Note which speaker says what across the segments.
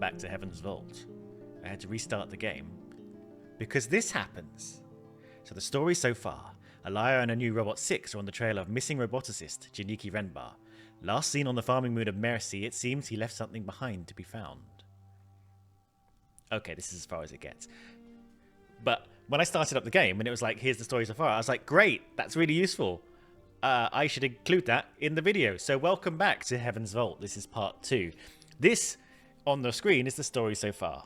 Speaker 1: back to Heaven's Vault. I had to restart the game. Because this happens. So the story so far. Alaya and her new Robot 6 are on the trail of missing roboticist, Janiki Renbar. Last seen on the farming moon of Mercy, it seems he left something behind to be found. Okay, this is as far as it gets. But when I started up the game and it was like, here's the story so far, I was like, great, that's really useful. I should include that in the video. So welcome back to Heaven's Vault. This is part 2. This, on the screen, is the story so far.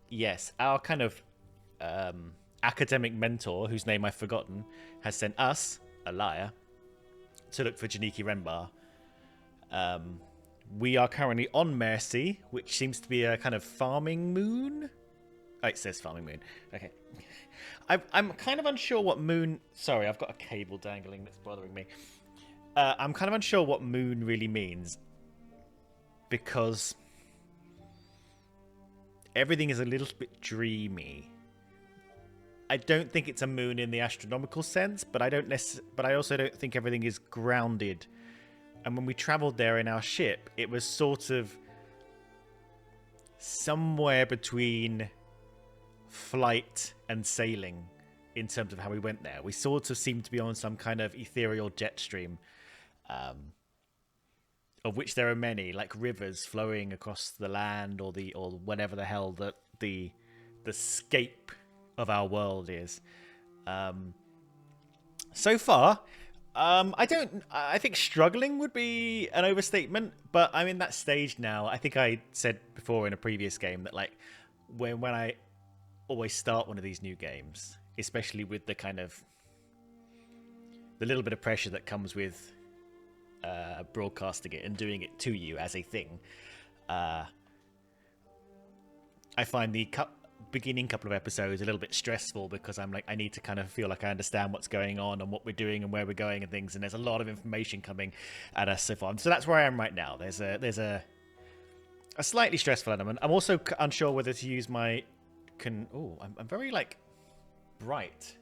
Speaker 1: Yes, our kind of academic mentor, whose name I've forgotten, has sent us, a liar, to look for Janiki Renbar. We are currently on Mercy, which seems to be a kind of farming moon. Oh, it says farming moon. Okay. I'm kind of unsure what moon... Sorry, I've got a cable dangling that's bothering me. I'm kind of unsure what moon really means. Because everything is a little bit dreamy. I don't think it's a moon in the astronomical sense, but I also don't think everything is grounded. And when we traveled there in our ship, it was sort of somewhere between flight and sailing in terms of how we went there. We sort of seemed to be on some kind of ethereal jet stream, of which there are many, like rivers flowing across the land, or whatever the hell the scape of our world is. So far, I think struggling would be an overstatement, but I'm in that stage now. I think I said before in a previous game that like when I always start one of these new games, especially with the kind of the little bit of pressure that comes with broadcasting it and doing it to you as a thing, I find the beginning couple of episodes a little bit stressful, because I'm like, I need to kind of feel like I understand what's going on and what we're doing and where we're going and things, and there's a lot of information coming at us so far. So that's where I am right now. There's a slightly stressful element. I'm also unsure whether to use my I'm very like bright.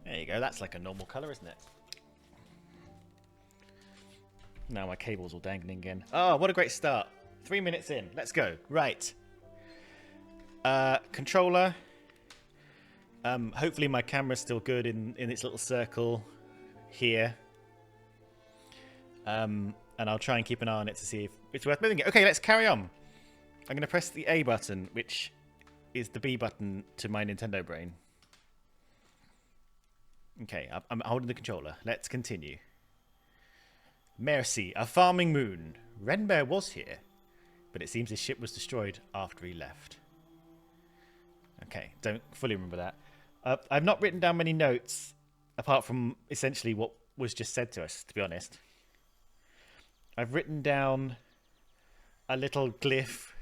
Speaker 1: There you go, that's like a normal colour, isn't it? Now my cable's all dangling again. Oh, what a great start. 3 minutes in, let's go. Right. Controller. Hopefully my camera's still good in its little circle here. And I'll try and keep an eye on it to see if it's worth moving it. Okay, let's carry on. I'm going to press the A button, which is the B button to my Nintendo brain. Okay, I'm holding the controller. Let's continue. Mercy, a farming moon. Renbear was here, but it seems his ship was destroyed after he left. Okay, don't fully remember that. I've not written down many notes, apart from essentially what was just said to us, to be honest. I've written down a little glyph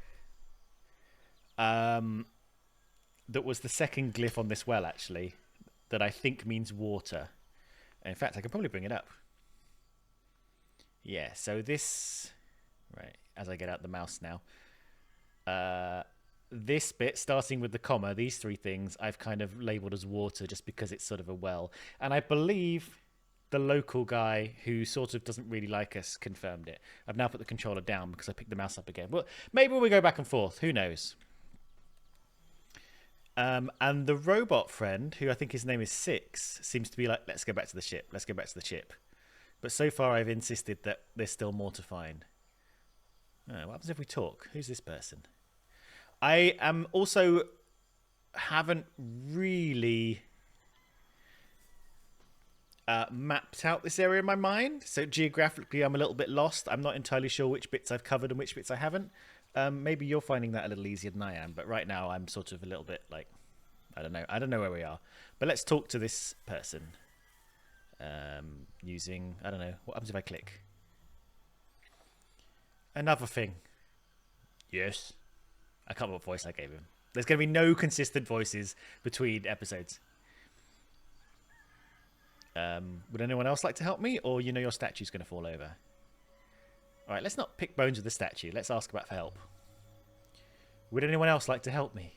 Speaker 1: that was the second glyph on this well, actually, that I think means water. And in fact, I can probably bring it up. Yeah, so this... Right, as I get out the mouse now. This bit, starting with the comma, these three things, I've kind of labelled as water just because it's sort of a well. And I believe the local guy who sort of doesn't really like us confirmed it. I've now put the controller down because I picked the mouse up again. Well, maybe we go back and forth. Who knows? And the robot friend, who I think his name is Six, seems to be like, let's go back to the ship. Let's go back to the ship. But so far I've insisted that there's still more to find. Oh, what happens if we talk? Who's this person? I am also haven't really mapped out this area in my mind. So geographically, I'm a little bit lost. I'm not entirely sure which bits I've covered and which bits I haven't. Maybe you're finding that a little easier than I am. But right now, I'm sort of a little bit like, I don't know. I don't know where we are. But let's talk to this person using, I don't know. What happens if I click? Another thing. Yes. I can't remember what voice I gave him. There's going to be no consistent voices between episodes. Would anyone else like to help me? Or your statue's going to fall over? Alright, let's not pick bones with the statue. Let's ask about for help. Would anyone else like to help me?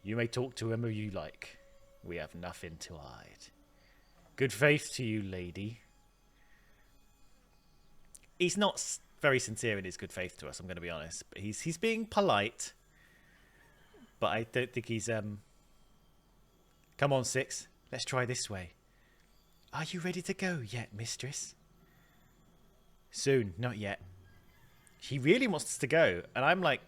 Speaker 1: You may talk to whomever you like. We have nothing to hide. Good faith to you, lady. He's not very sincere in his good faith to us, I'm going to be honest. But he's being polite. But I don't think he's... Come on, Six. Let's try this way. Are you ready to go yet, mistress? Soon, not yet. He really wants us to go. And I'm like...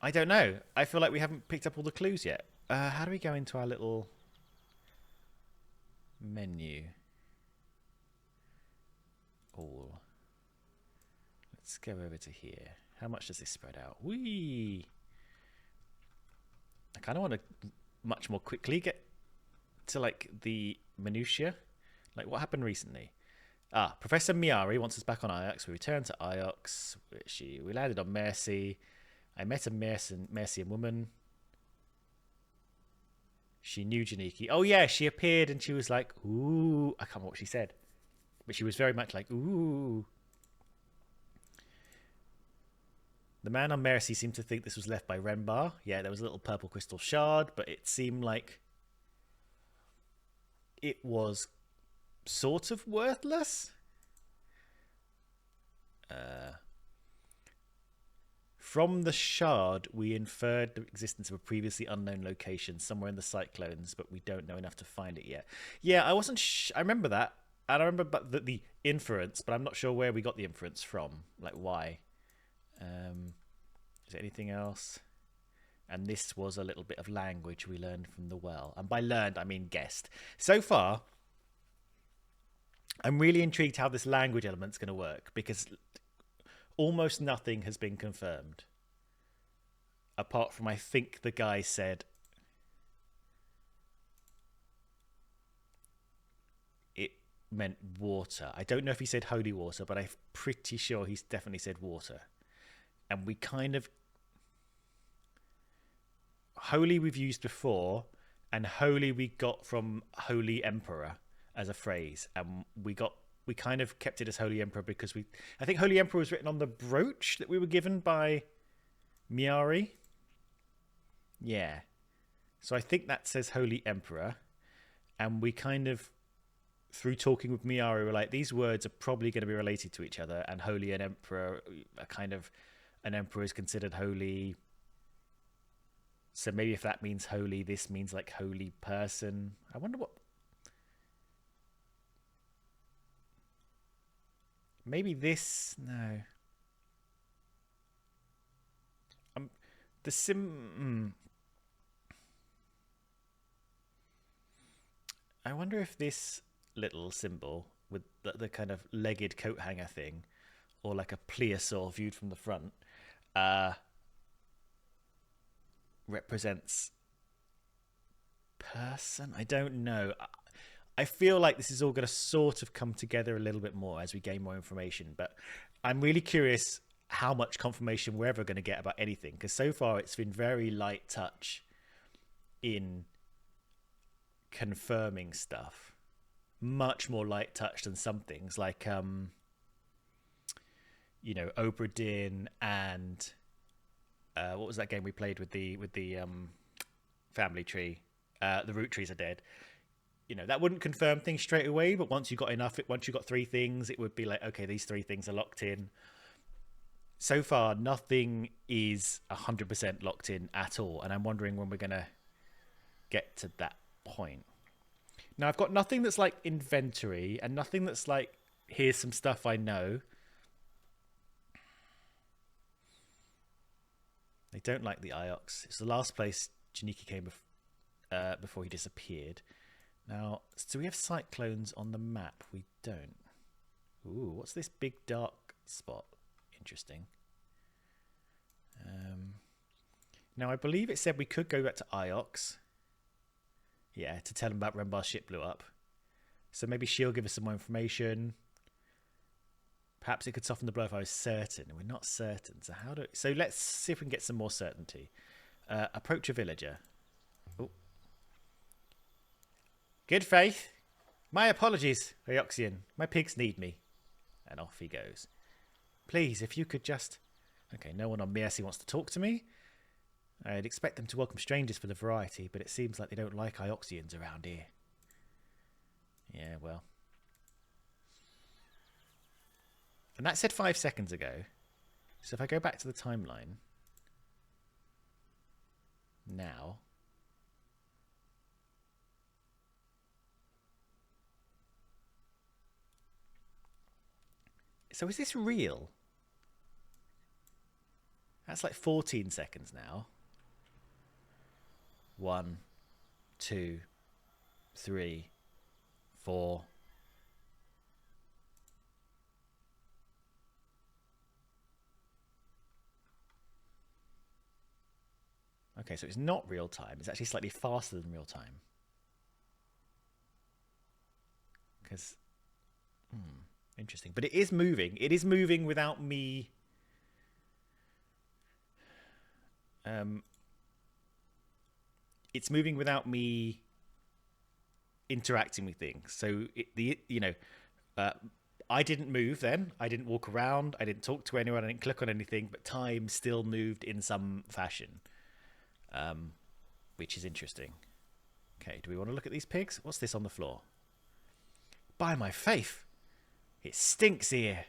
Speaker 1: I don't know. I feel like we haven't picked up all the clues yet. How do we go into our little menu? All. Let's go over to here. How much does this spread out? Whee! I kind of want to much more quickly get to like the minutiae. Like what happened recently? Professor Miari wants us back on Iox. We returned to Iox. We landed on Mercy. I met a Mercian woman. She knew Janiki. Oh yeah, she appeared and she was like, ooh. I can't remember what she said. But she was very much like, ooh. The man on Mercy seemed to think this was left by Renbar. Yeah, there was a little purple crystal shard, but it seemed like it was sort of worthless. From the shard, we inferred the existence of a previously unknown location somewhere in the Cyclones, but we don't know enough to find it yet. Yeah, I wasn't... I remember that. And I remember the inference, but I'm not sure where we got the inference from. Like, why? Is there anything else? And this was a little bit of language we learned from the well. And by learned, I mean guessed. So far, I'm really intrigued how this language element's going to work, because almost nothing has been confirmed. Apart from, I think the guy said it meant water. I don't know if he said holy water, but I'm pretty sure he's definitely said water. And we kind of... Holy we've used before, and holy we got from Holy Emperor as a phrase. And we kind of kept it as Holy Emperor because I think Holy Emperor was written on the brooch that we were given by Miari. Yeah. So I think that says Holy Emperor. And we kind of, through talking with Miari, were like, these words are probably going to be related to each other. And Holy and Emperor are kind of... An emperor is considered holy. So maybe if that means holy, this means like holy person. I wonder what... Maybe this... No. I wonder if this little symbol with the kind of legged coat hanger thing, or like a plesiosaur viewed from the front, represents person. I don't know. I feel like this is all going to sort of come together a little bit more as we gain more information, but I'm really curious how much confirmation we're ever going to get about anything, because so far it's been very light touch in confirming stuff, much more light touch than some things like you know, Obra Dinn and what was that game we played with the family tree? The root trees are dead. You know, that wouldn't confirm things straight away, but once you got enough, once you got 3 things, it would be like, okay, these 3 things are locked in. So far, nothing is 100% locked in at all, and I'm wondering when we're going to get to that point. Now, I've got nothing that's like inventory, and nothing that's like, here's some stuff I know. They don't like the Iox. It's the last place Janiki came before he disappeared. Now, do we have cyclones on the map? We don't. Ooh, what's this big dark spot? Interesting. Now, I believe it said we could go back to Iox. Yeah, to tell him about Renbar's ship blew up. So maybe she'll give us some more information. Perhaps it could soften the blow if I was certain. We're not certain. So let's see if we can get some more certainty. Approach a villager. Oh. Good faith. My apologies, Ioxian. My pigs need me. And off he goes. Please, if you could just Okay, no one on Mercy wants to talk to me. I'd expect them to welcome strangers for the variety, but it seems like they don't like Ioxians around here. Yeah, well. And that said 5 seconds ago. So if I go back to the timeline. Now. So is this real? That's like 14 seconds now. 1, 2, 3, 4. Okay, so it's not real time. It's actually slightly faster than real time. Because, interesting. But it is moving. It is moving without me. It's moving without me interacting with things. So I didn't move then. I didn't walk around. I didn't talk to anyone. I didn't click on anything. But time still moved in some fashion, which is interesting. Okay, do we want to look at these pigs? What's this on the floor? By my faith, it stinks here.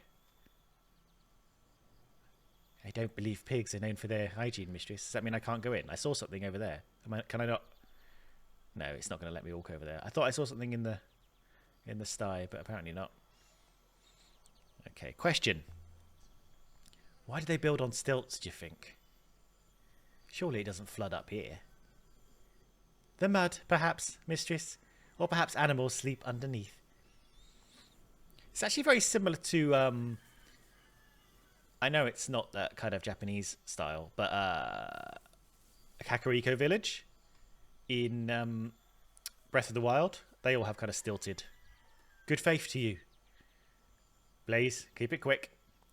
Speaker 1: I don't believe pigs are known for their hygiene, mistress. Does that mean I can't go in? I saw something over there. Can I not? No, it's not going to let me walk over there. I thought I saw something in the sty, but apparently not. Okay, question. Why do they build on stilts, do you think? Surely it doesn't flood up here. The mud, perhaps, mistress. Or perhaps animals sleep underneath. It's actually very similar to... I know it's not that kind of Japanese style, but Kakariko Village in Breath of the Wild, they all have kind of stilted. Good faith to you. Blaze, keep it quick.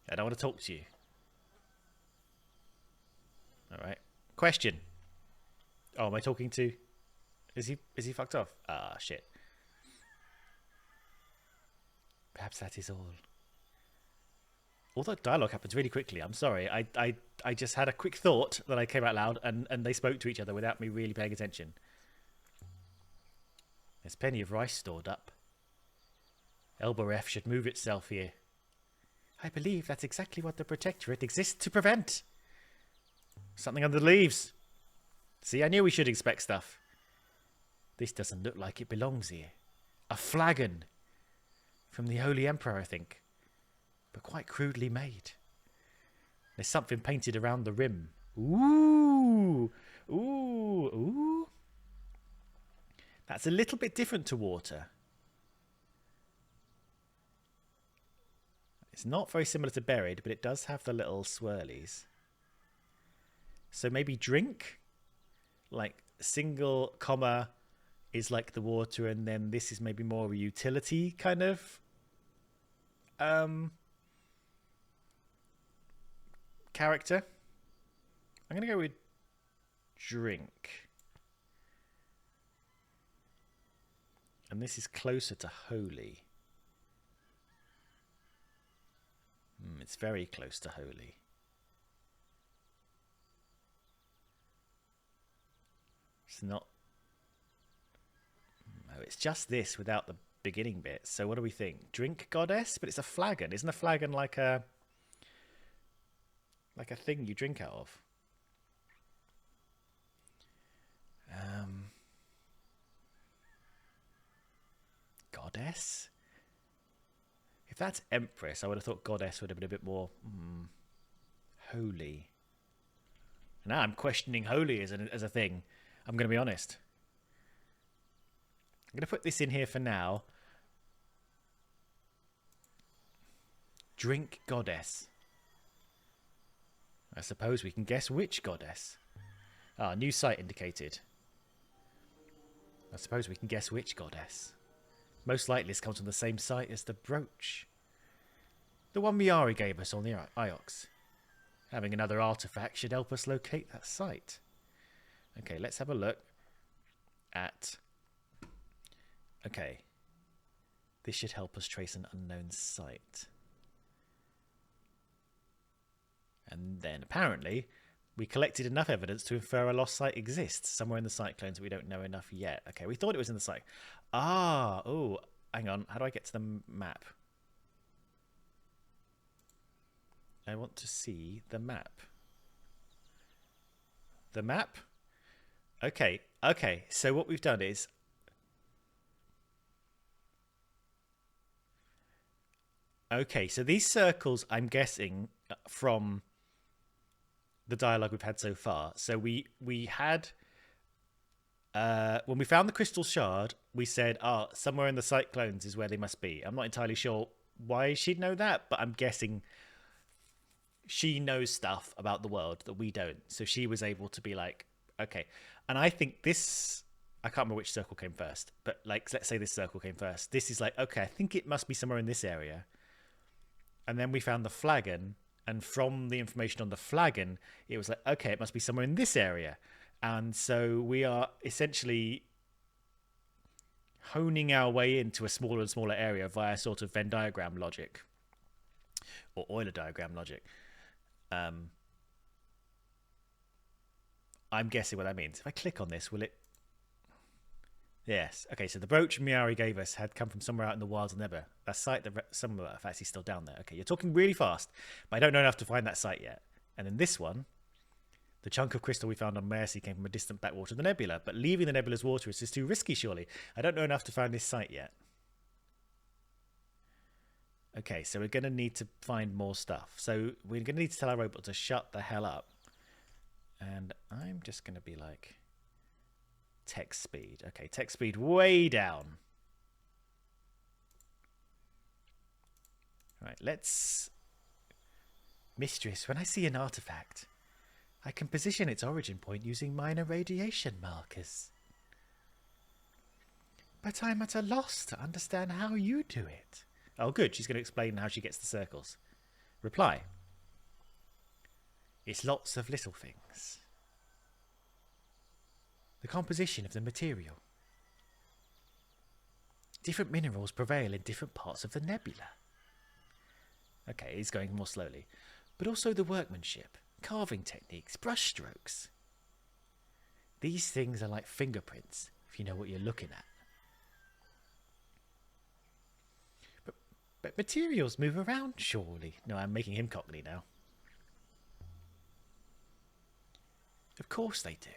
Speaker 1: I don't want to talk to you. All right. Question. Oh, am I talking to... Is he fucked off? Ah, shit. Perhaps that is all. All that dialogue happens really quickly. I'm sorry. I just had a quick thought that I came out loud and they spoke to each other without me really paying attention. There's plenty of rice stored up. Elberef should move itself here. I believe that's exactly what the Protectorate exists to prevent. Something under the leaves. See, I knew we should inspect stuff. This doesn't look like it belongs here. A flagon. From the Holy Emperor, I think. But quite crudely made. There's something painted around the rim. Ooh! Ooh! Ooh! That's a little bit different to water. It's not very similar to buried, but it does have the little swirlies. So maybe drink? Like single comma is like the water, and then this is maybe more of a utility kind of character. I'm going to go with drink. And this is closer to holy. It's very close to holy. It's not... No, it's just this without the beginning bit. So what do we think? Drink goddess? But it's a flagon. Isn't a flagon like a thing you drink out of? Goddess? If that's Empress, I would have thought goddess would have been a bit more holy. Now I'm questioning holy as a thing. I'm going to be honest. I'm going to put this in here for now. Drink goddess. I suppose we can guess which goddess. Ah, new site indicated. I suppose we can guess which goddess. Most likely this comes from the same site as the brooch. The one Miari gave us on the Iox. Having another artifact should help us locate that site. Okay, let's have a look at... Okay. This should help us trace an unknown site. And then apparently we collected enough evidence to infer a lost site exists somewhere in the cyclones that we don't know enough yet. Okay, we thought it was in the site. Oh, hang on. How do I get to the map? I want to see the map. The map? Okay. So what we've done is... Okay, so these circles, I'm guessing, from the dialogue we've had so far. So we had... when we found the crystal shard, we said, somewhere in the cyclones is where they must be. I'm not entirely sure why she'd know that, but I'm guessing she knows stuff about the world that we don't. So she was able to be like, okay. And I think this... I can't remember which circle came first, but like, let's say this circle came first. This is like, okay, I think it must be somewhere in this area. And then we found the flagon, and from the information on the flagon, it was like, okay, it must be somewhere in this area. And so we are essentially honing our way into a smaller and smaller area via sort of Venn diagram logic or Euler diagram logic. I'm guessing what that means. If I click on this, will it... Yes. Okay, so the brooch Miari gave us had come from somewhere out in the wilds of Nebba. That site, some of it's actually still down there. Okay, you're talking really fast, but I don't know enough to find that site yet. And then this one, the chunk of crystal we found on Mercy came from a distant backwater of the nebula, but leaving the nebula's water is just too risky, surely. I don't know enough to find this site yet. Okay, so we're going to need to find more stuff. So we're going to need to tell our robot to shut the hell up. And I'm just going to be like... Text speed. Okay, text speed way down. Right, let's... Mistress, when I see an artifact, I can position its origin point using minor radiation markers. But I'm at a loss to understand how you do it. Oh, good. She's going to explain how she gets the circles. Reply. It's lots of little things. The composition of the material. Different minerals prevail in different parts of the nebula. Okay, he's going more slowly. But also the workmanship, carving techniques, brush strokes. These things are like fingerprints, if you know what you're looking at. But materials move around, surely. No, I'm making him Cockney now. Of course they do.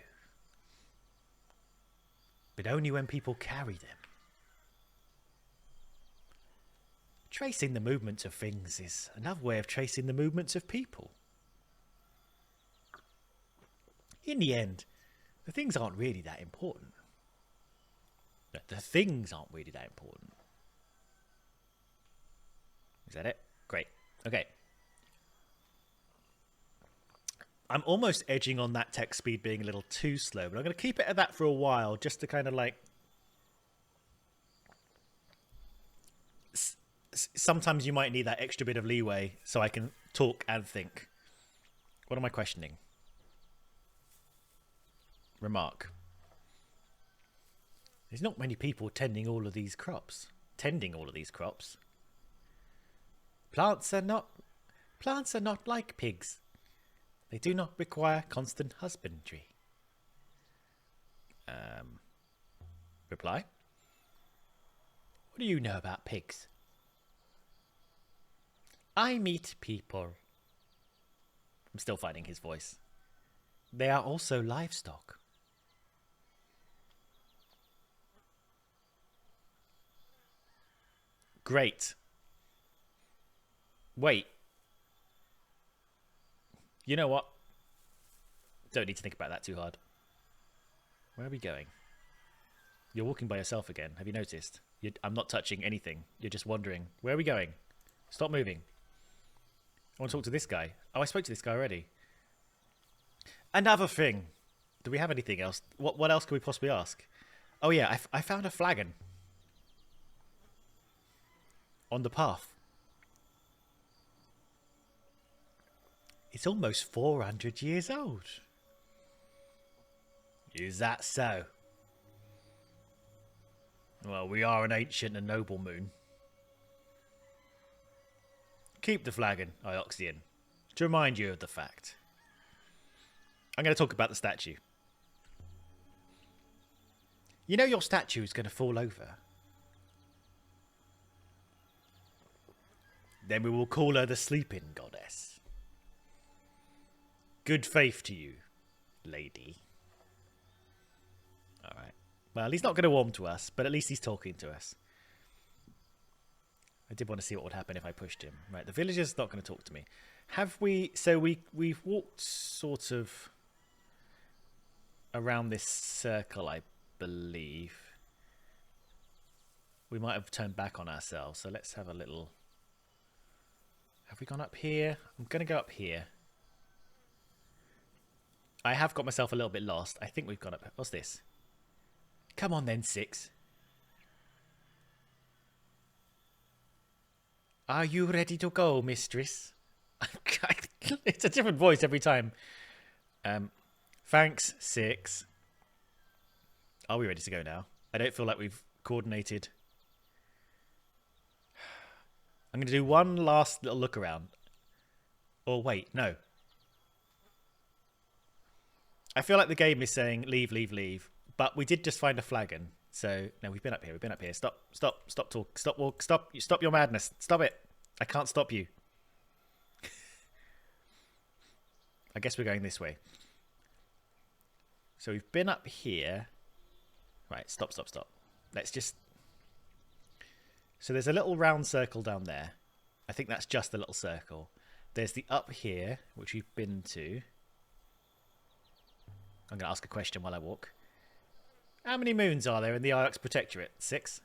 Speaker 1: But only when people carry them. Tracing the movements of things is another way of tracing the movements of people. In the end, the things aren't really that important. The things aren't really that important. Is that it? Great. Okay. I'm almost edging on that text speed being a little too slow, but I'm going to keep it at that for a while just to kind of like... Sometimes you might need that extra bit of leeway so I can talk and think. What am I questioning? Remark. There's not many people tending all of these crops. Plants are not like pigs. They do not require constant husbandry. Reply. What do you know about pigs? I meet people. I'm still finding his voice. They are also livestock. Great. Wait. You know what? Don't need to think about that too hard. Where are we going? You're walking by yourself again. Have you noticed? I'm not touching anything. You're just wandering. Where are we going? Stop moving. I want to talk to this guy. Oh, I spoke to this guy already. Another thing. Do we have anything else? What else can we possibly ask? Oh yeah, I found a flagon. On the path. It's almost 400 years old. Is that so? Well, we are an ancient and noble moon. Keep the flagon, Ioxian. To remind you of the fact. I'm going to talk about the statue. You know your statue is going to fall over. Then we will call her the sleeping goddess. Good faith to you, lady. Alright. Well, he's not going to warm to us, but at least he's talking to us. I did want to see what would happen if I pushed him. Right, the villager's not going to talk to me. Have we... So we've walked sort of around this circle, I believe. We might have turned back on ourselves, so let's have a little... Have we gone up here? I'm going to go up here. I have got myself a little bit lost. I think we've gone up... What's this? Come on then, 6. Are you ready to go, mistress? It's a different voice every time. Thanks, 6. Are we ready to go now? I don't feel like we've coordinated. I'm going to do one last little look around. Or wait, no. I feel like the game is saying leave, leave, leave. But we did just find a flagon. So, no, we've been up here. We've been up here. Stop, stop, stop talk. Stop walk. Stop. Stop your madness. Stop it. I can't stop you. I guess we're going this way. So we've been up here. Right, stop, stop, stop. Let's just... So there's a little round circle down there. I think that's just a little circle. There's the up here, which we've been to. I'm going to ask a question while I walk. How many moons are there in the Iox Protectorate? 6?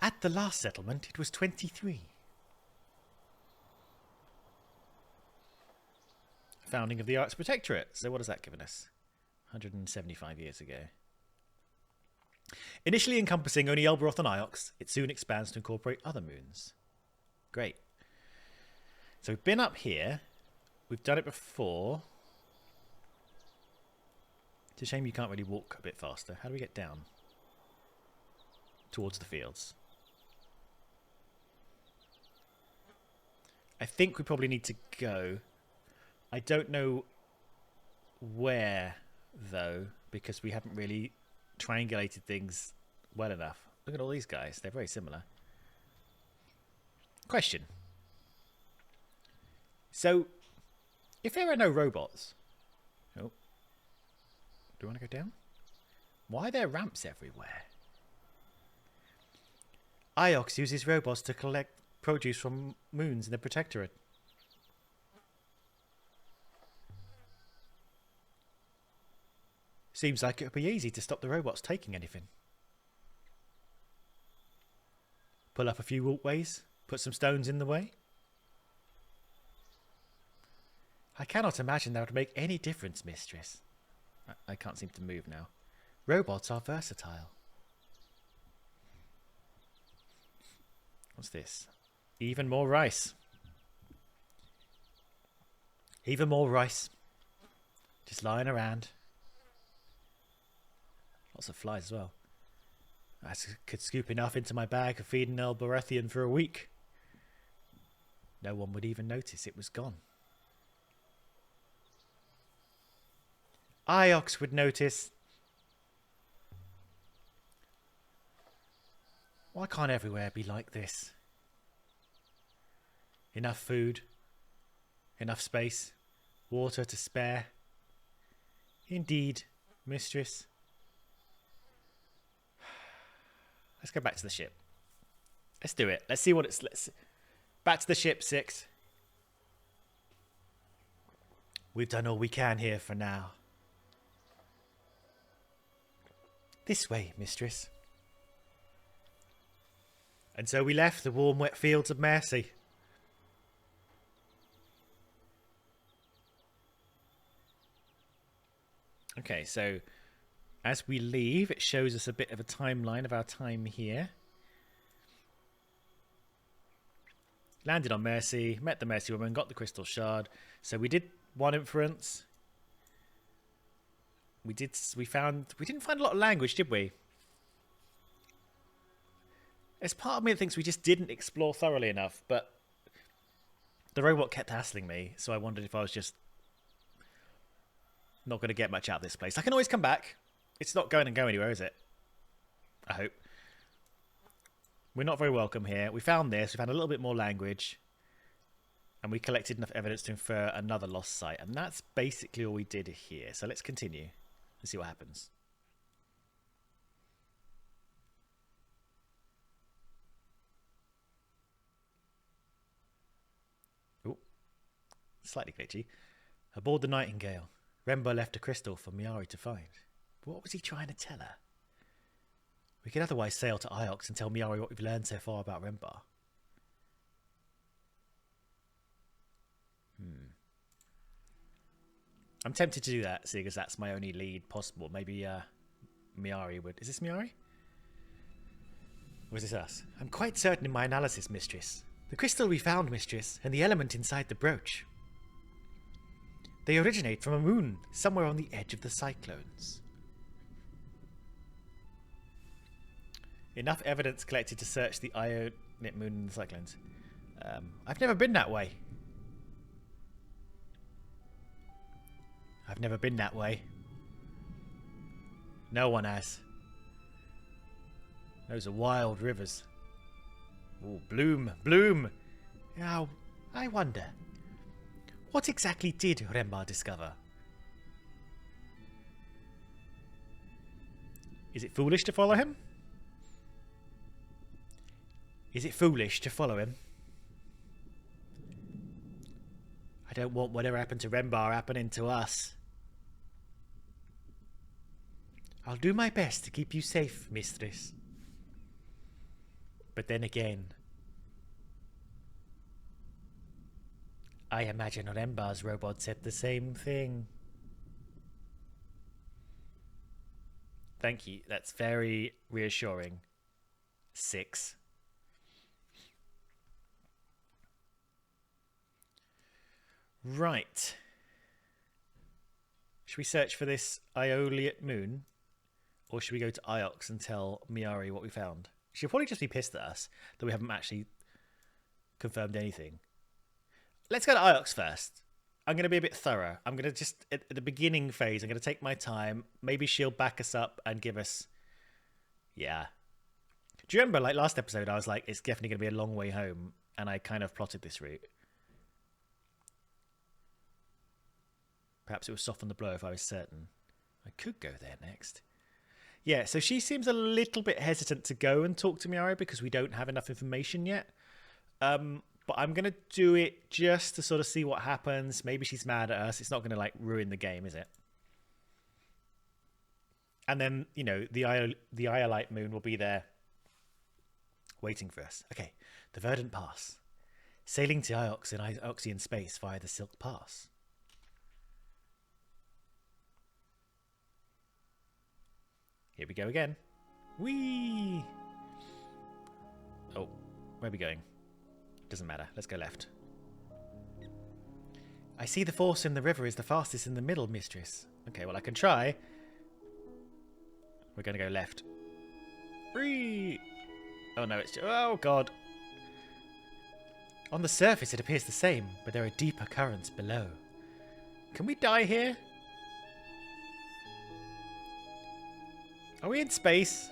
Speaker 1: At the last settlement, it was 23. Founding of the Iox Protectorate. So what has that given us? 175 years ago. Initially encompassing only Elberoth and Iox, it soon expands to incorporate other moons. Great. So we've been up here. We've done it before. It's a shame you can't really walk a bit faster. How do we get down? Towards the fields. I think we probably need to go. I don't know where, though, because we haven't really triangulated things well enough. Look at all these guys. They're very similar. Question. So, if there are no robots... Oh. Do you want to go down? Why are there ramps everywhere? Iox uses robots to collect produce from moons in the Protectorate. Seems like it would be easy to stop the robots taking anything. Pull up a few walkways, put some stones in the way. I cannot imagine that would make any difference, mistress. I can't seem to move now. Robots are versatile. What's this? Even more rice. Even more rice. Just lying around. Lots of flies as well. I could scoop enough into my bag of feeding Elberethian for a week. No one would even notice it was gone. Iox would notice. Why can't everywhere be like this? Enough food, enough space, water to spare. Indeed, mistress. Let's go back to the ship. Let's do it. Let's see what it's... Back to the ship, 6. We've done all we can here for now. This way, mistress. And so we left the warm, wet fields of Mercy. Okay, so as we leave, it shows us a bit of a timeline of our time here. Landed on Mercy, met the Mercy woman, got the crystal shard. So we did one inference. We didn't find a lot of language, did we? There's part of me that thinks we just didn't explore thoroughly enough, but The robot kept hassling me, so I wondered if I was just not going to get much out of this place. I can always come back. It's not going to go anywhere, is it? I hope. We're not very welcome here. We found this. We found a little bit more language. And we collected enough evidence to infer another lost site. And that's basically all we did here. So let's continue and see what happens. Ooh. Slightly glitchy. Aboard the Nightingale, Rembo left a crystal for Miari to find. What was he trying to tell her? We could otherwise sail to Iox and tell Miari what we've learned so far about Rembar. I'm tempted to do that, seeing as that's my only lead possible. Maybe Miari would... Is this Miari? Or is this us? I'm quite certain in my analysis, Mistress. The crystal we found, Mistress, and the element inside the brooch. They originate from a moon, somewhere on the edge of the cyclones. Enough evidence collected to search the Ionic moon and the cyclones. I've never been that way. I've never been that way. No one has. Those are wild rivers. Oh, bloom, bloom. Now, I wonder, what exactly did Rembar discover? Is it foolish to follow him? Is it foolish to follow him? I don't want whatever happened to Rembar happening to us. I'll do my best to keep you safe, Mistress. But then again, I imagine Rembar's robot said the same thing. Thank you. That's very reassuring. 6. Right. Should we search for this Ioliot moon? Or should we go to Iox and tell Miari what we found? She'll probably just be pissed at us that we haven't actually confirmed anything. Let's go to Iox first. I'm going to be a bit thorough. I'm going to just, at the beginning phase, I'm going to take my time. Maybe she'll back us up and give us... Yeah. Do you remember, like, last episode, I was like, it's definitely going to be a long way home. And I kind of plotted this route. Perhaps it would soften the blow if I was certain. I could go there next. Yeah, so she seems a little bit hesitant to go and talk to Miari because we don't have enough information yet. But I'm going to do it just to sort of see what happens. Maybe she's mad at us. It's not going to, like, ruin the game, is it? And then, you know, the Iolite moon will be there waiting for us. Okay, the Verdant Pass. Sailing to Iox in Ioxian space via the Silk Pass. Here we go again. Whee! Oh, where are we going? Doesn't matter. Let's go left. I see the force in the river is the fastest in the middle, Mistress. Okay, well, I can try. We're going to go left. Whee! Oh, no, it's... Oh, God. On the surface, it appears the same, but there are deeper currents below. Can we die here? Are we in space?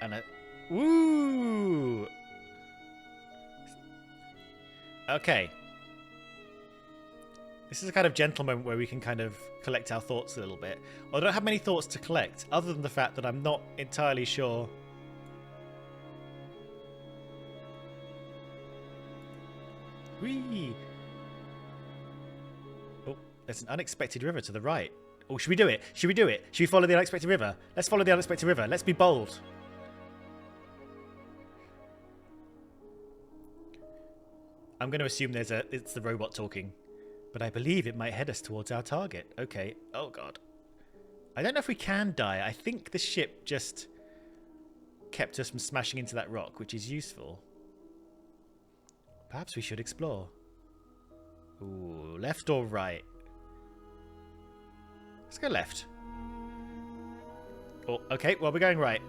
Speaker 1: And woo! Okay. This is a kind of gentle moment where we can kind of collect our thoughts a little bit. Well, I don't have many thoughts to collect, other than the fact that I'm not entirely sure. Whee! Oh, there's an unexpected river to the right. Oh, should we do it? Should we do it? Should we follow the unexpected river? Let's follow the unexpected river. Let's be bold. I'm going to assume it's the robot talking. But I believe it might head us towards our target. Okay. Oh, God. I don't know if we can die. I think the ship just kept us from smashing into that rock, which is useful. Perhaps we should explore. Ooh, left or right? Let's go left. Oh, okay. Well, we're going right.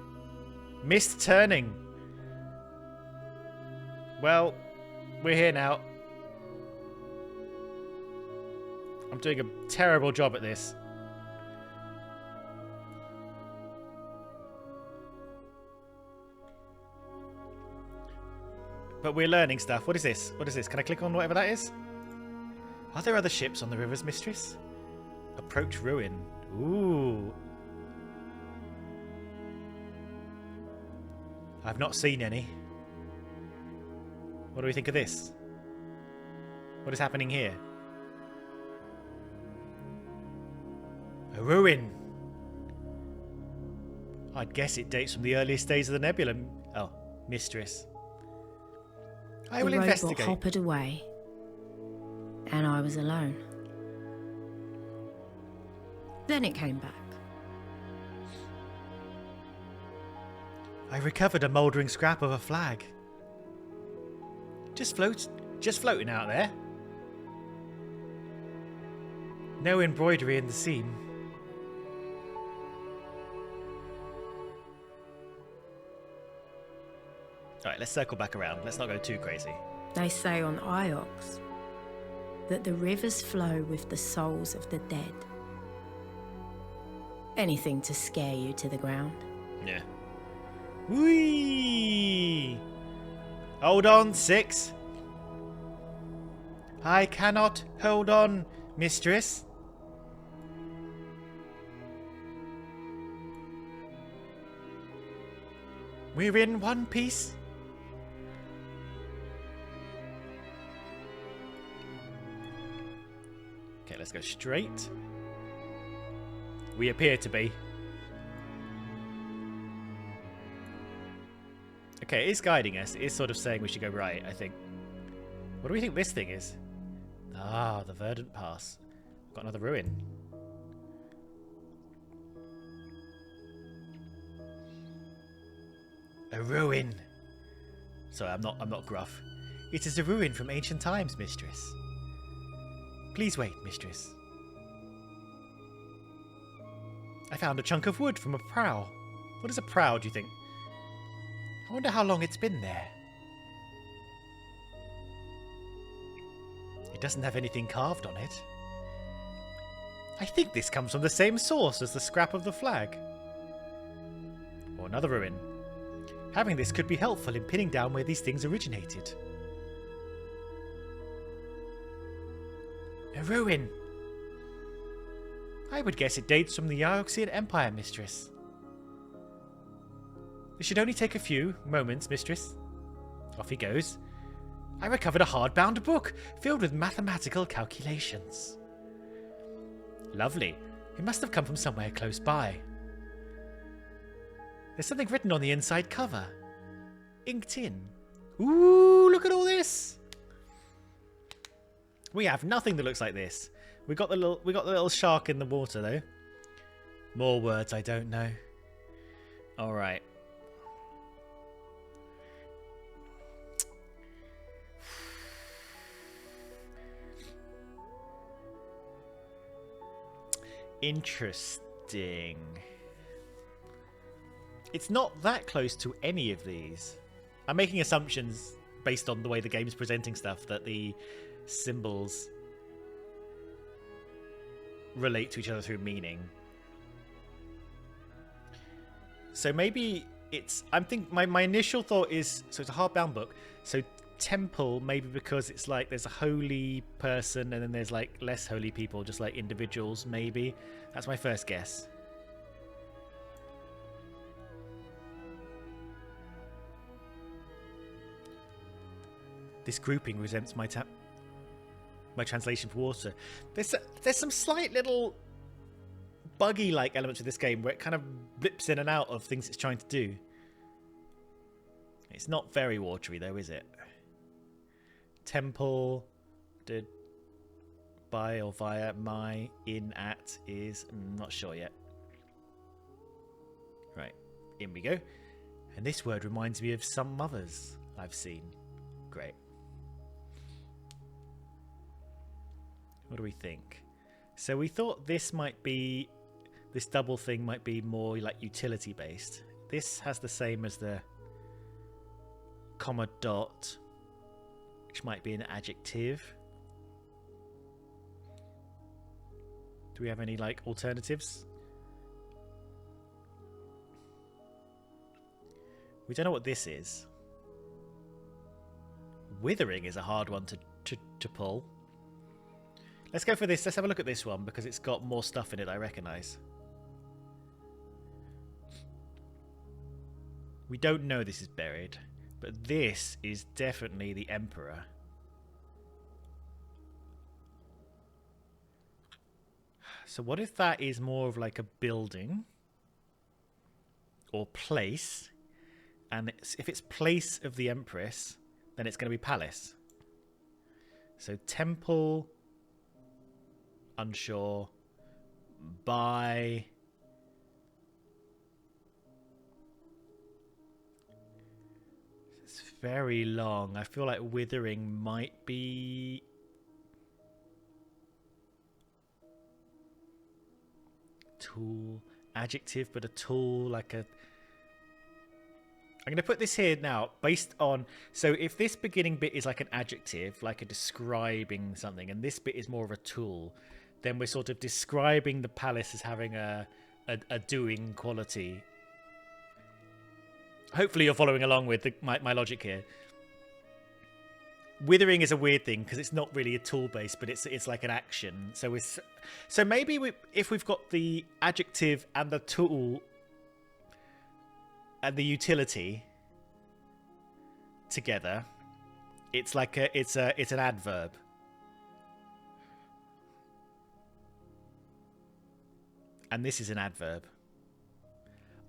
Speaker 1: Missed turning. Well, we're here now. I'm doing a terrible job at this. But we're learning stuff. What is this? What is this? Can I click on whatever that is? Are there other ships on the river's mistress? Approach ruin. Ooh. I've not seen any. What do we think of this? What is happening here? A ruin. I'd guess it dates from the earliest days of the nebula. Oh, mistress. I will investigate.
Speaker 2: The robot hoppered away, and I was alone. Then it came back.
Speaker 1: I recovered a mouldering scrap of a flag. Just floating out there. No embroidery in the seam. Alright, let's circle back around. Let's not go too crazy.
Speaker 2: They say on Iox that the rivers flow with the souls of the dead. Anything to scare you to the ground.
Speaker 1: Yeah. Whee! Hold on, 6. I cannot hold on, mistress. We're in one piece. Okay, let's go straight. We appear to be. Okay, it is guiding us. It is sort of saying we should go right, I think. What do we think this thing is? Ah, the Verdant Pass. Got another ruin. A ruin. Sorry, I'm not gruff. It is a ruin from ancient times, mistress. Please wait, mistress. I found a chunk of wood from a prow. What is a prow, do you think? I wonder how long it's been there. It doesn't have anything carved on it. I think this comes from the same source as the scrap of the flag. Or another ruin. Having this could be helpful in pinning down where these things originated. A ruin. I would guess it dates from the Ioxian Empire, mistress. It should only take a few moments, mistress. Off he goes. I recovered a hardbound book filled with mathematical calculations. Lovely. It must have come from somewhere close by. There's something written on the inside cover. Inked in. Ooh, look at all this. We have nothing that looks like this. We got the little shark in the water though. More words I don't know. All right. Interesting. It's not that close to any of these. I'm making assumptions based on the way the game's presenting stuff that the symbols relate to each other through meaning. So maybe it's... my initial thought is... So it's a hardbound book. So temple, maybe because it's like there's a holy person and then there's like less holy people, just like individuals, maybe. That's my first guess. This grouping resembles my translation for water. There's some slight little buggy-like elements of this game where it kind of blips in and out of things it's trying to do. It's not very watery though, is it? Temple, did by or via my in at is not sure yet. Right, in we go. And this word reminds me of some others I've seen. Great. What do we think? So we thought this double thing might be more like utility based. This has the same as the comma dot. which might be an adjective. Do we have any like alternatives? We don't know what this is. Withering is a hard one to pull. Let's go for this. Let's have a look at this one because it's got more stuff in it I recognise. We don't know this is buried, but this is definitely the Emperor. So what if that is more of like a building or place? And if it's place of the Empress, then it's going to be palace. So temple, unsure, by... It's very long. I feel like withering might be... Tool, adjective, but a tool, like a... I'm going to put this here now based on... So if this beginning bit is like an adjective, like a describing something, and this bit is more of a tool, then we're sort of describing the palace as having a doing quality. Hopefully you're following along with my logic here. Withering is a weird thing because it's not really a tool base, but it's like an action. So maybe if we've got the adjective and the tool and the utility together, it's like it's an adverb. And this is an adverb.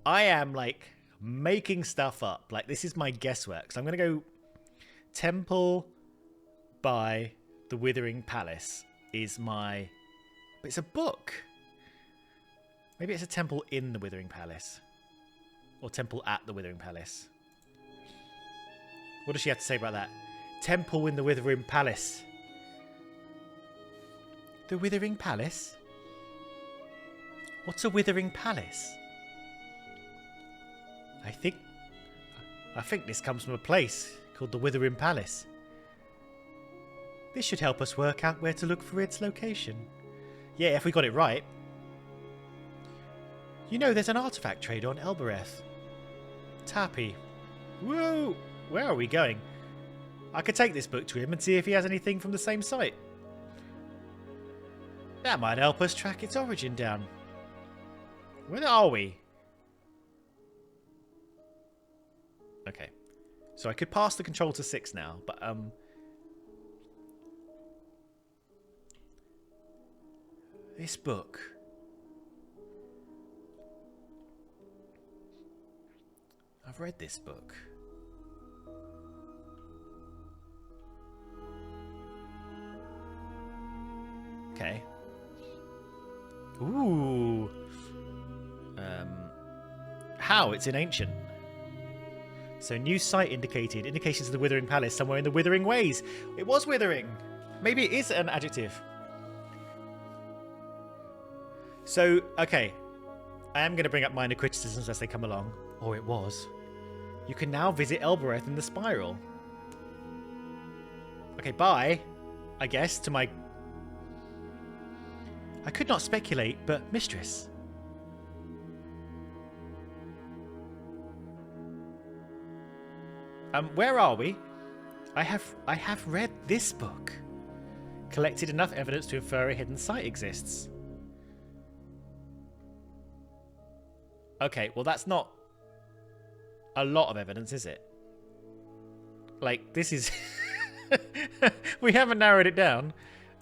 Speaker 1: I am like making stuff up. Like this is my guesswork. So I'm going to go temple by the Withering Palace is my... It's a book. Maybe it's a temple in the Withering Palace. Or temple at the Withering Palace. What does she have to say about that? Temple in the Withering Palace. The Withering Palace? What's a Withering Palace? I think this comes from a place called the Withering Palace. This should help us work out where to look for its location. Yeah, if we got it right. You know there's an artifact trader on Elbereth. Tappy. Whoa! Where are we going? I could take this book to him and see if he has anything from the same site. That might help us track its origin down. Where are we? Okay. So I could pass the control to 6 now, but this book. I've read this book. Okay. Ooh. How? It's in ancient. So new site indicated. Indications of the Withering Palace somewhere in the Withering Ways. It was withering. Maybe it is an adjective. So, okay. I am going to bring up minor criticisms as they come along. Or it was. You can now visit Elbereth in the Spiral. Okay, bye. I guess, to my... I could not speculate, but mistress. Where are we? I have read this book. Collected enough evidence to infer a hidden site exists. Okay, well that's not a lot of evidence, is it? Like, this is... We haven't narrowed it down.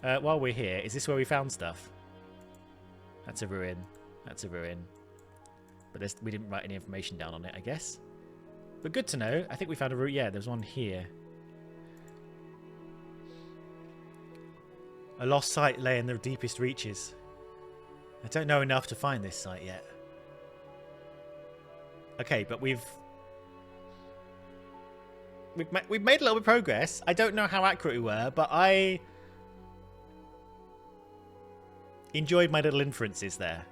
Speaker 1: While we're here, is this where we found stuff? That's a ruin. That's a ruin. But we didn't write any information down on it, I guess. But good to know. I think we found a route. Yeah, there's one here. A lost site lay in the deepest reaches. I don't know enough to find this site yet. Okay, but we've made a little bit of progress. I don't know how accurate we were, but I enjoyed my little inferences there.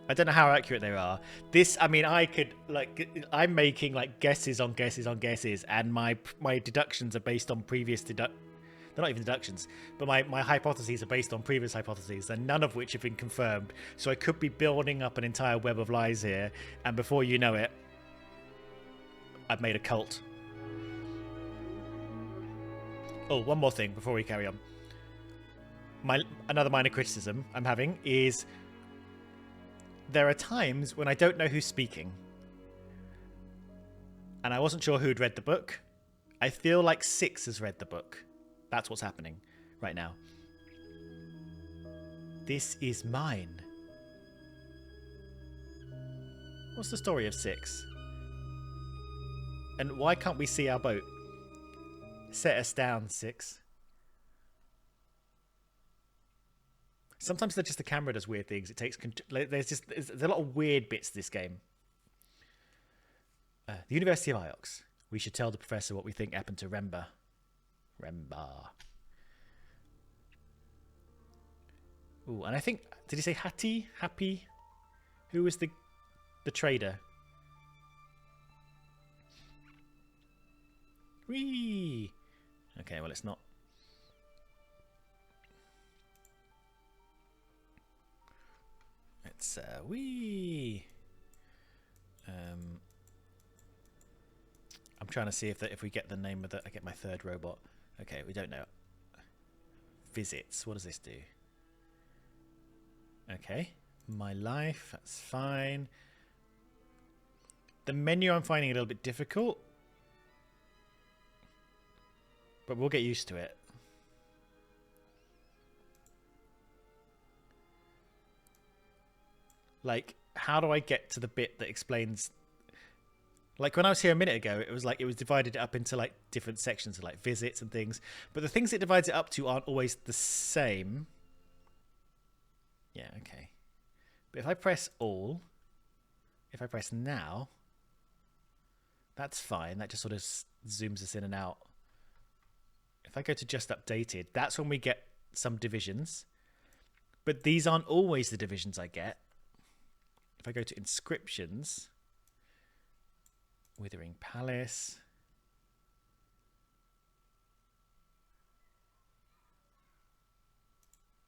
Speaker 1: I don't know how accurate they are. This, I mean, I could I'm making like guesses on guesses on guesses, and my deductions are based on previous they're not even deductions, but my hypotheses are based on previous hypotheses, and none of which have been confirmed. So I could be building up an entire web of lies here, and before you know it, I've made a cult. Oh, one more thing before we carry on. Another minor criticism I'm having is there are times when I don't know who's speaking. And I wasn't sure who'd read the book. I feel like Six has read the book. That's what's happening right now. This is mine. What's the story of Six? And why can't we see our boat? Set us down, Six. Sometimes just the camera does weird things. It takes there's a lot of weird bits to this game. The University of Iox. We should tell the professor what we think happened to Remba. Ooh, and I think, did he say Hattie? Happy? Who was the trader? Whee! Okay, well, it's not. It's whee. I'm trying to see if we get the name of I get my third robot. Okay, we don't know. Visits. What does this do? Okay, my life. That's fine. The menu I'm finding a little bit difficult, but we'll get used to it. Like, how do I get to the bit that explains... Like, when I was here a minute ago, it was like it was divided up into, like, different sections of, like, visits and things. But the things it divides it up to aren't always the same. Yeah, okay. But if I press all, if I press now, that's fine. That just sort of zooms us in and out. If I go to just updated, that's when we get some divisions. But these aren't always the divisions I get. If I go to inscriptions, Withering Palace,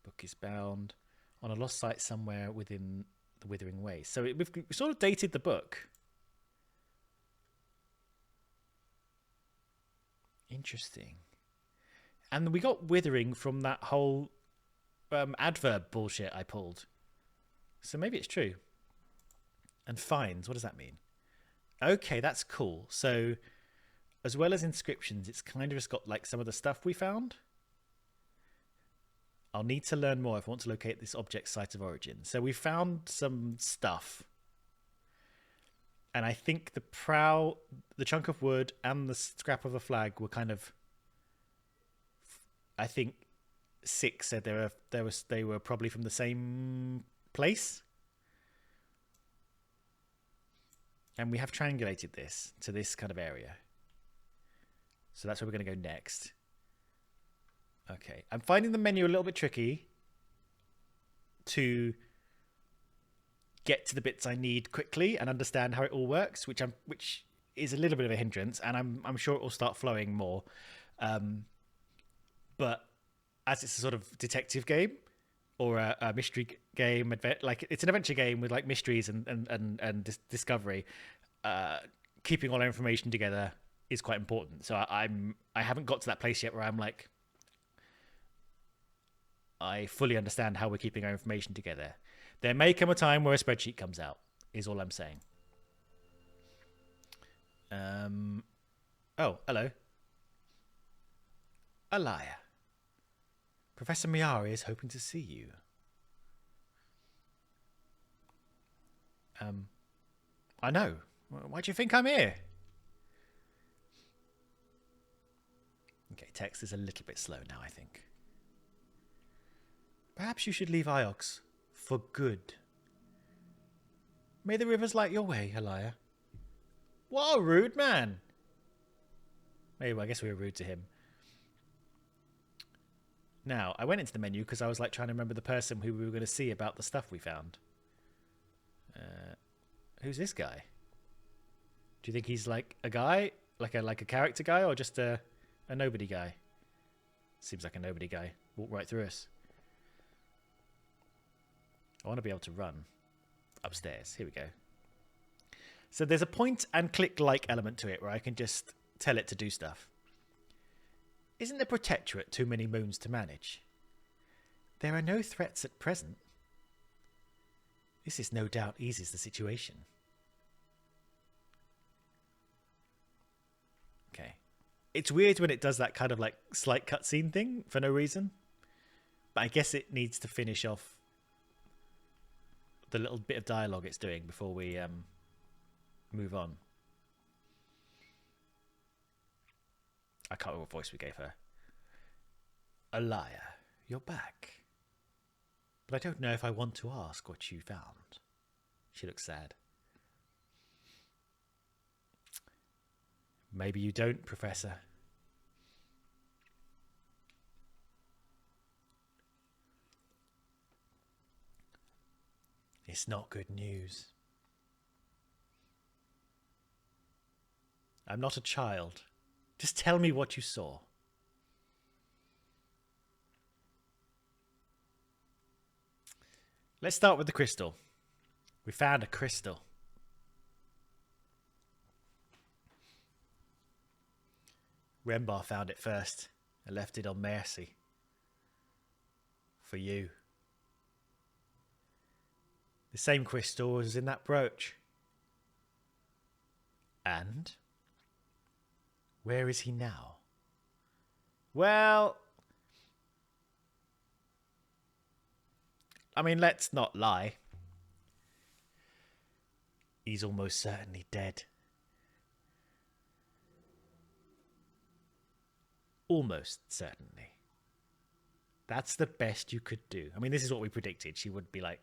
Speaker 1: book is bound on a lost site somewhere within the Withering Way. So we've sort of dated the book. Interesting. And we got Withering from that whole adverb bullshit I pulled. So maybe it's true. And finds, what does that mean? Okay, that's cool. So as well as inscriptions, it's kind of just got like some of the stuff we found. I'll need to learn more if I want to locate this object's site of origin. So we found some stuff. And I think the prow, the chunk of wood and the scrap of a flag were kind of... I think Six said they were probably from the same place. And we have triangulated this to this kind of area. So that's where we're going to go next. Okay. I'm finding the menu a little bit tricky to get to the bits I need quickly and understand how it all works, which is a little bit of a hindrance, and I'm sure it will start flowing more. But as it's a sort of detective game or a mystery game, like it's an adventure game with like mysteries and discovery, keeping all our information together is quite important. So I haven't got to that place yet where I'm like, I fully understand how we're keeping our information together. There may come a time where a spreadsheet comes out, is all I'm saying. Oh, hello. Alaya. Professor Miyari is hoping to see you. I know. Why do you think I'm here? Okay, text is a little bit slow now, I think. Perhaps you should leave Iox for good. May the rivers light your way, Alaya. What a rude man. Maybe, I guess we were rude to him. Now, I went into the menu because I was like trying to remember the person who we were going to see about the stuff we found. Who's this guy? Do you think he's like a guy? Like a character guy, or just a nobody guy? Seems like a nobody guy. Walk right through us. I want to be able to run upstairs. Here we go. So there's a point and click like element to it where I can just tell it to do stuff. Isn't the Protectorate too many moons to manage? There are no threats at present. This is no doubt eases the situation. Okay. It's weird when it does that kind of like slight cutscene thing for no reason. But I guess it needs to finish off the little bit of dialogue it's doing before we move on. I can't remember what voice we gave her. A liar, you're back. But I don't know if I want to ask what you found. She looks sad. Maybe you don't, Professor. It's not good news. I'm not a child. Just tell me what you saw. Let's start with the crystal. We found a crystal. Rembar found it first and left it on mercy. For you. The same crystal was in that brooch. And? Where is he now? Well, I mean, let's not lie. He's almost certainly dead. Almost certainly. That's the best you could do. I mean, this is what we predicted. She would be like,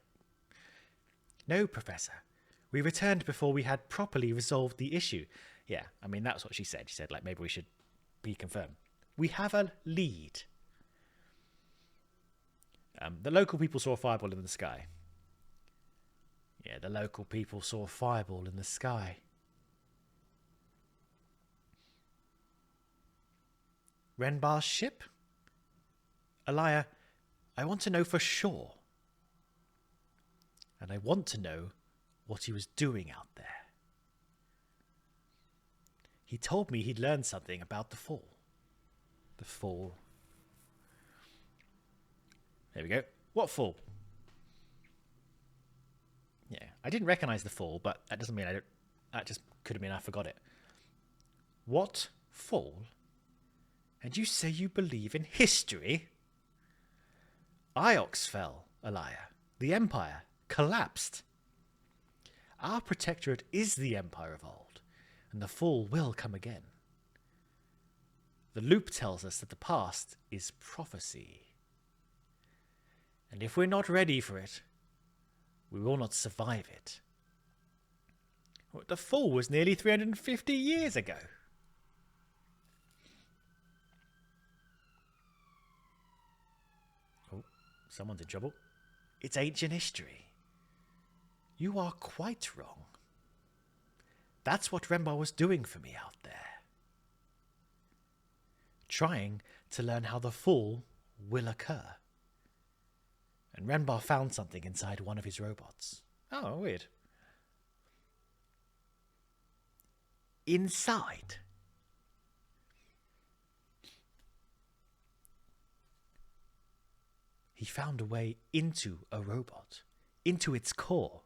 Speaker 1: no, Professor. We returned before we had properly resolved the issue. Yeah, I mean, that's what she said. She said, like, maybe we should be confirmed. We have a lead. The local people saw a fireball in the sky. Yeah, the local people saw a fireball in the sky. Renbar's ship? Elia, I want to know for sure. And I want to know what he was doing out there. He told me he'd learned something about the fall. The fall. There we go. What fall? Yeah, I didn't recognize the fall, but that doesn't mean I don't. That just could have been I forgot it. What fall? And you say you believe in history? Iox fell, Elia. The Empire collapsed. Our Protectorate is the Empire of old, and the fall will come again. The loop tells us that the past is prophecy. And if we're not ready for it, we will not survive it. The fall was nearly 350 years ago. Oh, someone's in trouble. It's ancient history. You are quite wrong. That's what Rembar was doing for me out there. Trying to learn how the fall will occur. And Renbar found something inside one of his robots. Oh, weird. Inside? He found a way into a robot, into its core.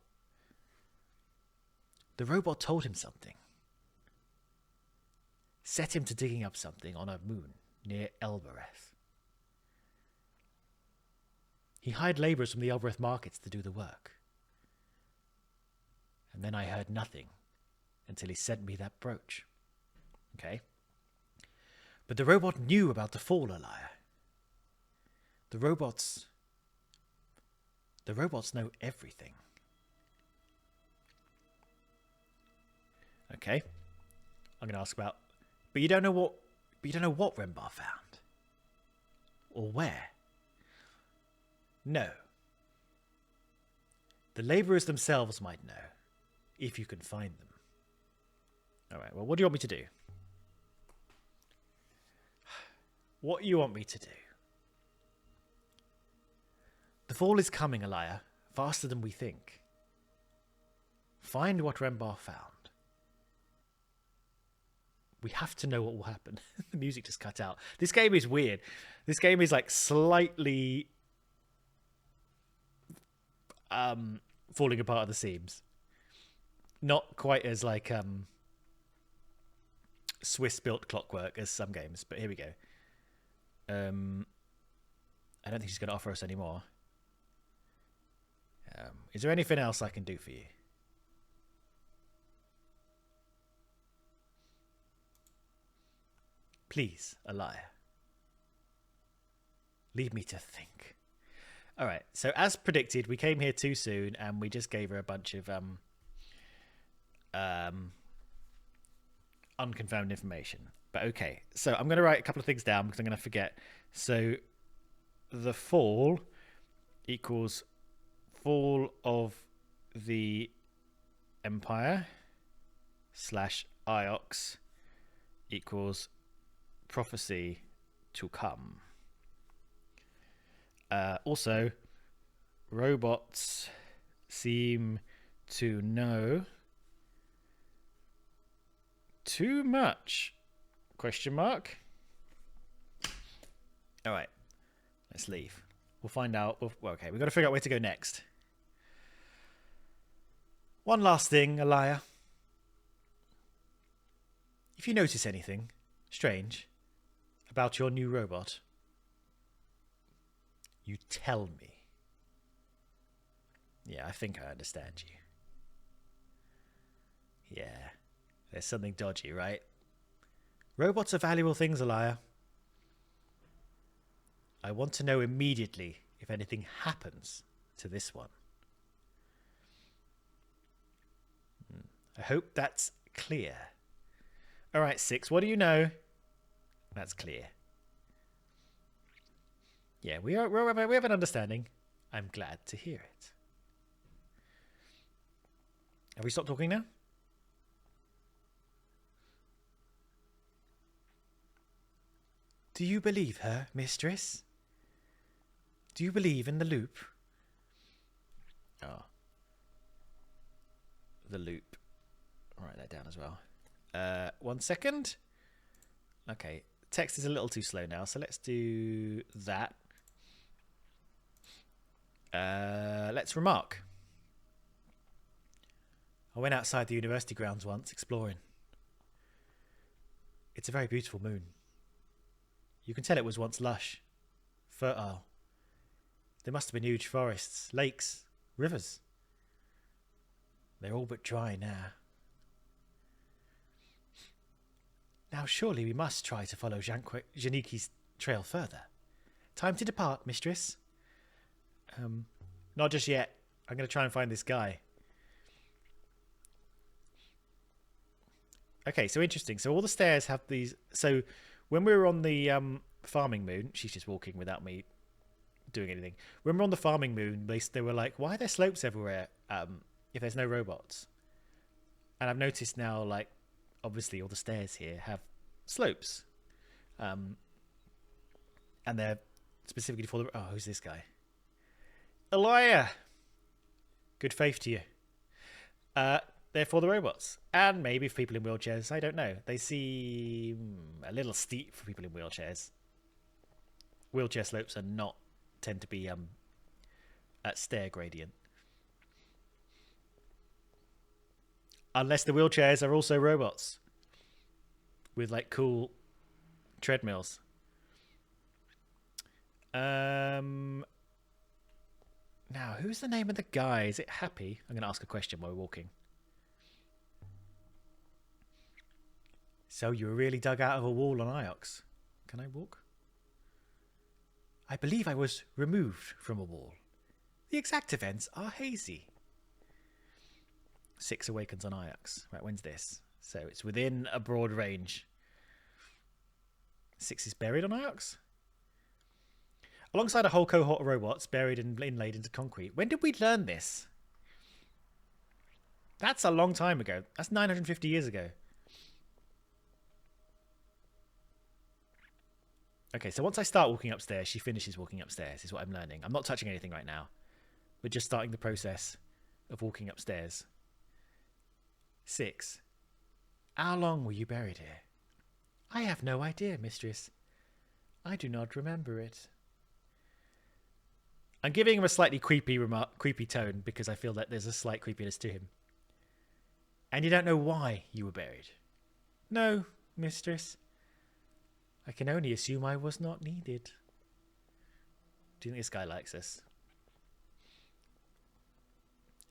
Speaker 1: The robot told him something. Set him to digging up something on a moon near Elbereth. He hired labourers from the Elbereth markets to do the work. And then I heard nothing until he sent me that brooch. Okay? But the robot knew about the fall, Elia. The robots know everything. Okay. I'm going to ask about, but you don't know what Rembar found. Or where. No. The labourers themselves might know, if you can find them. All right, well, what do you want me to do? What you want me to do? The fall is coming, Elia, faster than we think. Find what Rembar found. We have to know what will happen. The music just cut out. This game is weird. This game is like slightly falling apart at the seams. Not quite as like Swiss built clockwork as some games, but here we go. I don't think she's going to offer us any more. Is there anything else I can do for you? Please, Elia. Leave me to think. All right, so as predicted, we came here too soon and we just gave her a bunch of unconfirmed information. But okay, so I'm going to write a couple of things down because I'm going to forget. So the fall equals fall of the Empire / Iox equals prophecy to come. Also, robots seem to know too much? Question mark. All right, let's leave. We'll find out. Well, okay, we've got to figure out where to go next. One last thing, Elia. If you notice anything strange about your new robot, you tell me. Yeah, I think I understand you. Yeah, there's something dodgy, right? Robots are valuable things, Elia. I want to know immediately if anything happens to this one. I hope that's clear. All right, 6, what do you know? That's clear. Yeah, we have an understanding. I'm glad to hear it. Have we stopped talking now? Do you believe her, mistress? Do you believe in the loop? Oh. The loop. I'll write that down as well. 1 second. Okay, text is a little too slow now, so let's do that. Let's remark. I went outside the university grounds once, exploring. It's a very beautiful moon. You can tell it was once lush, fertile. There must have been huge forests, lakes, rivers. They're all but dry now. Now surely we must try to follow Janiki's trail further. Time to depart, mistress. Not just yet. I'm going to try and find this guy. Okay, so interesting. So all the stairs have these... So when we were on the farming moon... She's just walking without me doing anything. When we were on the farming moon, they were like, why are there slopes everywhere if there's no robots? And I've noticed now, like, obviously all the stairs here have slopes. And they're specifically for the... Oh, who's this guy? Elia! Good faith to you. They're for the robots. And maybe for people in wheelchairs. I don't know. They seem a little steep for people in wheelchairs. Wheelchair slopes are not... tend to be at stair gradient. Unless the wheelchairs are also robots. With like cool treadmills. Now, who's the name of the guy? Is it Happy? I'm going to ask a question while we're walking. So you were really dug out of a wall on Iox. Can I walk? I believe I was removed from a wall. The exact events are hazy. 6 awakens on Iox. Right, when's this? So it's within a broad range. 6 is buried on Iox? Alongside a whole cohort of robots buried and inlaid into concrete. When did we learn this? That's a long time ago. That's 950 years ago. Okay, so once I start walking upstairs, she finishes walking upstairs, is what I'm learning. I'm not touching anything right now. We're just starting the process of walking upstairs. 6. How long were you buried here? I have no idea, mistress. I do not remember it. I'm giving him a slightly creepy tone because I feel that there's a slight creepiness to him. And you don't know why you were buried? No, mistress. I can only assume I was not needed. Do you think this guy likes us?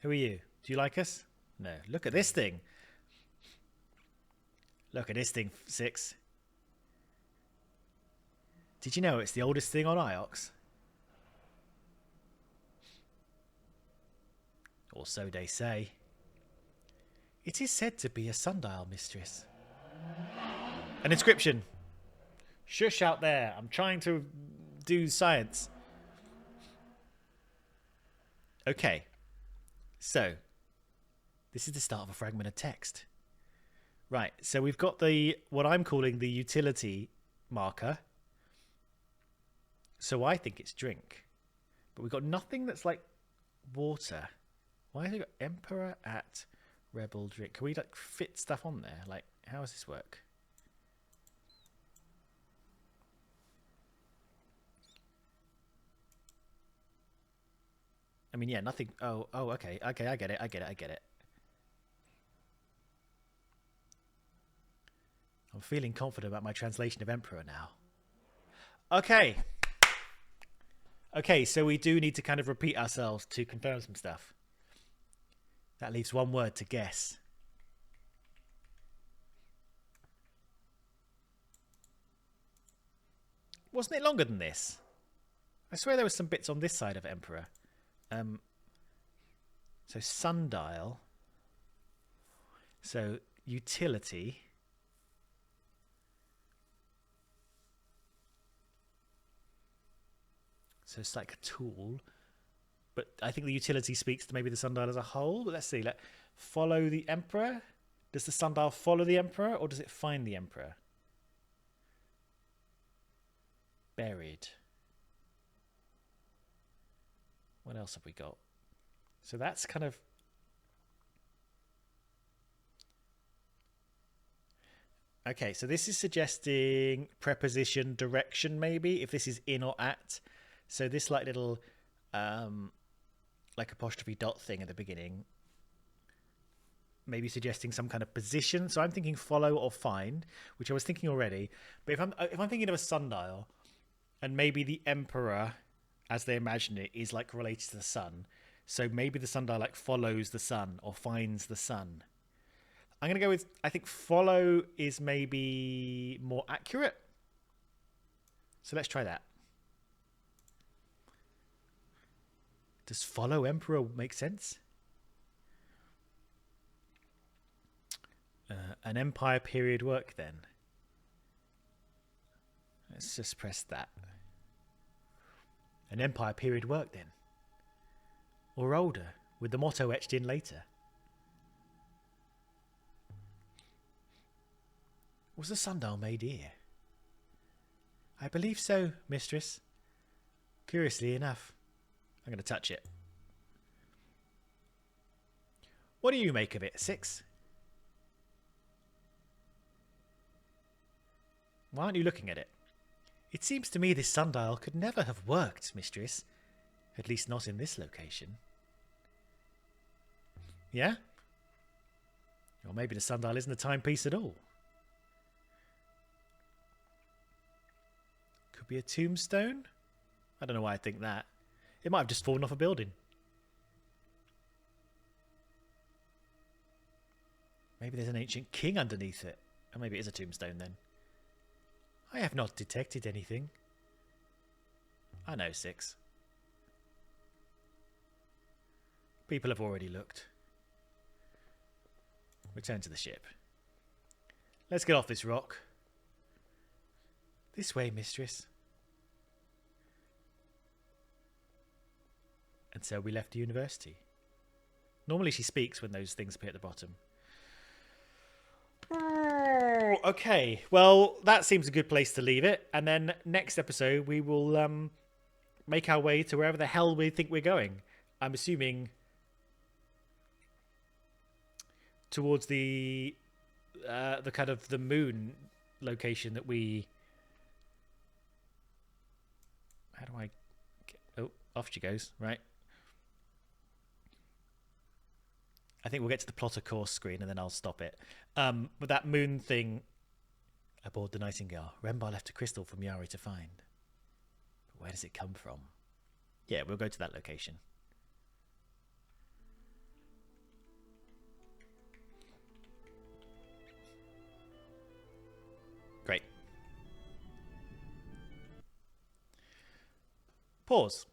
Speaker 1: Who are you? Do you like us? No. Look at this thing. Look at this thing, 6. Did you know it's the oldest thing on Iox? Or so they say. It is said to be a sundial, mistress. An inscription. Shush out there. I'm trying to do science. Okay. So, this is the start of a fragment of text. Right, so we've got what I'm calling the utility marker. So I think it's drink. But we've got nothing that's like water. Why have we got Emperor at Rebel drink? Can we like fit stuff on there? Like, how does this work? I mean, yeah, nothing. Oh, okay. Okay, I get it. I'm feeling confident about my translation of Emperor now. Okay. Okay, so we do need to kind of repeat ourselves to confirm some stuff. That leaves one word to guess. Wasn't it longer than this? I swear there were some bits on this side of Emperor. So sundial. So utility. So it's like a tool. But I think the utility speaks to maybe the sundial as a whole. But let's see. Follow the Emperor. Does the sundial follow the Emperor or does it find the Emperor? Buried. What else have we got? So that's kind of... Okay, so this is suggesting preposition direction maybe, if this is in or at. So this like little like apostrophe dot thing at the beginning, maybe suggesting some kind of position. So I'm thinking follow or find, which I was thinking already. But if I'm thinking of a sundial, and maybe the Emperor, as they imagine it, is like related to the sun. So maybe the sundial like follows the sun or finds the sun. I'm going to go with, I think follow is maybe more accurate. So let's try that. Does follow Emperor make sense? An empire period work then. Let's just press that. An empire period work then. Or older, with the motto etched in later. Was the sundial made here? I believe so, mistress. Curiously enough. I'm going to touch it. What do you make of it, 6? Why aren't you looking at it? It seems to me this sundial could never have worked, mistress. At least not in this location. Yeah? Or maybe the sundial isn't a timepiece at all. Could be a tombstone? I don't know why I think that. It might have just fallen off a building. Maybe there's an ancient king underneath it. Or maybe it is a tombstone then. I have not detected anything. I know, 6. People have already looked. Return to the ship. Let's get off this rock. This way, mistress. And so we left the university. Normally she speaks when those things appear at the bottom. Oh, okay. Well, that seems a good place to leave it. And then next episode, we will make our way to wherever the hell we think we're going. I'm assuming towards the kind of the moon location that we... How do I... Oh, off she goes. Right. I think we'll get to the plotter course screen and then I'll stop it. But that moon thing aboard the Nightingale, Rembar left a crystal for Miari to find. But where does it come from? Yeah, we'll go to that location. Great. Pause.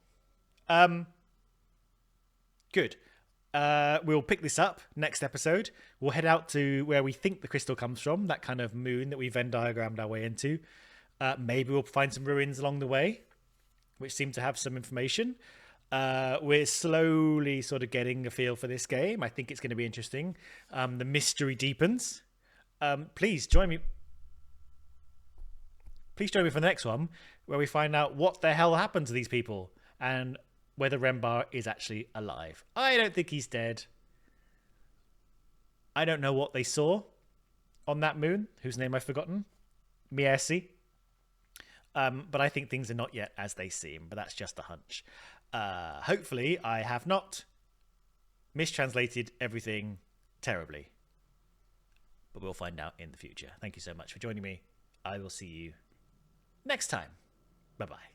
Speaker 1: Good. We'll pick this up next episode. We'll head out to where we think the crystal comes from, that kind of moon that we Venn diagrammed our way into. Maybe we'll find some ruins along the way, which seem to have some information. We're slowly sort of getting a feel for this game. I think it's going to be interesting. The mystery deepens. Please join me. Please join me for the next one, where we find out what the hell happened to these people and whether Rembar is actually alive. I don't think he's dead. I don't know what they saw on that moon, whose name I've forgotten. Miersi. But I think things are not yet as they seem, but that's just a hunch. Hopefully, I have not mistranslated everything terribly. But we'll find out in the future. Thank you so much for joining me. I will see you next time. Bye-bye.